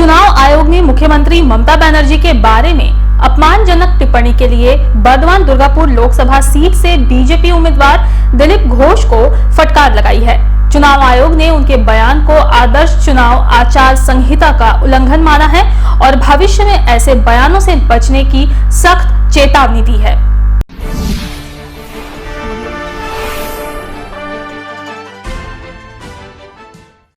चुनाव आयोग ने मुख्यमंत्री ममता बनर्जी के बारे में अपमानजनक टिप्पणी के लिए बर्दवान दुर्गापुर लोकसभा सीट से बीजेपी उम्मीदवार दिलीप घोष को फटकार लगाई है। चुनाव आयोग ने उनके बयान को आदर्श चुनाव आचार संहिता का उल्लंघन माना है और भविष्य में ऐसे बयानों से बचने की सख्त चेतावनी दी है।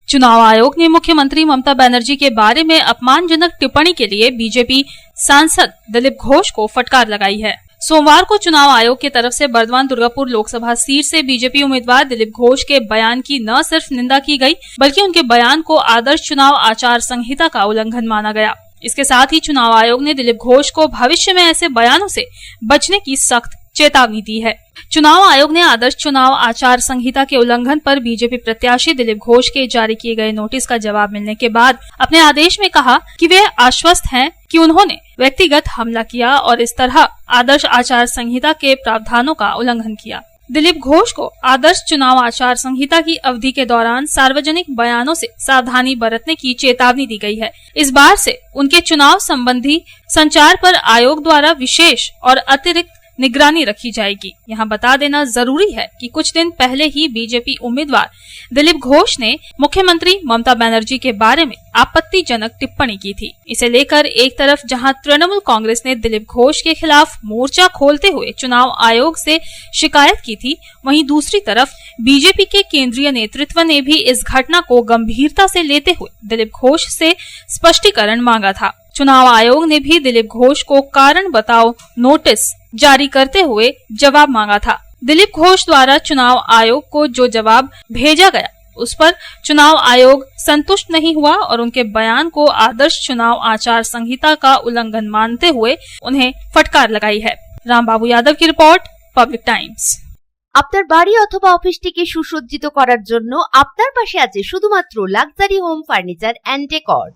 चुनाव आयोग ने मुख्यमंत्री ममता बनर्जी के बारे में अपमानजनक टिप्पणी के लिए बीजेपी सांसद दिलीप घोष को फटकार लगाई है। सोमवार को चुनाव आयोग की तरफ से बर्दवान दुर्गापुर लोकसभा सीट से बीजेपी उम्मीदवार दिलीप घोष के बयान की न सिर्फ निंदा की गई, बल्कि उनके बयान को आदर्श चुनाव आचार संहिता का उल्लंघन माना गया। इसके साथ ही चुनाव आयोग ने दिलीप घोष को भविष्य में ऐसे बयानों से बचने की सख्त चेतावनी दी है। चुनाव आयोग ने आदर्श चुनाव आचार संहिता के उल्लंघन पर बीजेपी प्रत्याशी दिलीप घोष के जारी किए गए नोटिस का जवाब मिलने के बाद अपने आदेश में कहा कि वे आश्वस्त हैं कि उन्होंने व्यक्तिगत हमला किया और इस तरह आदर्श आचार संहिता के प्रावधानों का उल्लंघन किया। दिलीप घोष को आदर्श चुनाव आचार संहिता की अवधि के दौरान सार्वजनिक बयानों से सावधानी बरतने की चेतावनी दी गई है। इस बार से उनके चुनाव संबंधी संचार पर आयोग द्वारा विशेष और अतिरिक्त निगरानी रखी जाएगी। यहाँ बता देना जरूरी है कि कुछ दिन पहले ही बीजेपी उम्मीदवार दिलीप घोष ने मुख्यमंत्री ममता बनर्जी के बारे में आपत्तिजनक टिप्पणी की थी। इसे लेकर एक तरफ जहां तृणमूल कांग्रेस ने दिलीप घोष के खिलाफ मोर्चा खोलते हुए चुनाव आयोग से शिकायत की थी, वहीं दूसरी तरफ बीजेपी के केंद्रीय नेतृत्व ने भी इस घटना को गंभीरता से लेते हुए दिलीप घोष से स्पष्टीकरण मांगा था। चुनाव आयोग ने भी दिलीप घोष को कारण बताओ नोटिस जारी करते हुए जवाब मांगा था। दिलीप घोष द्वारा चुनाव आयोग को जो जवाब भेजा गया उस पर चुनाव आयोग संतुष्ट नहीं हुआ और उनके बयान को आदर्श चुनाव आचार संहिता का उल्लंघन मानते हुए उन्हें फटकार लगाई है। रामबाबू यादव की रिपोर्ट, पब्लिक टाइम्स। আপনার বাড়ি অথবা অফিসটিকে সুসজ্জিত করার জন্য আপনার পাশে আছে শুধুমাত্র luxury home furniture and decor.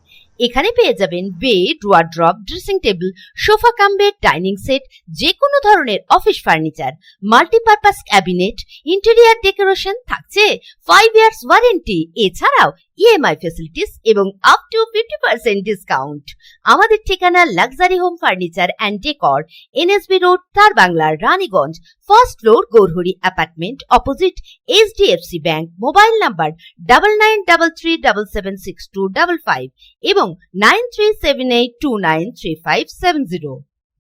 এখানে পেয়ে যাবেন bed, wardrobe, dressing table, sofa cum bed, dining set, যে কোনো ধরনের office furniture, multipurpose cabinet, interior decoration, থাকছে 5 ইয়ার্স ওয়ারেন্টি, এছাড়াও ইএমআই ফ্যাসিলিটিস এবং আপ টু 50% ডিসকাউন্ট। আমাদের ঠিকানা luxury home furniture and decor, NSB road, Tar Bangla, Raniganj, first floor, Gourhari apartment, opposite HDFC bank. Mobile number 9933776255 এবং 9378293570।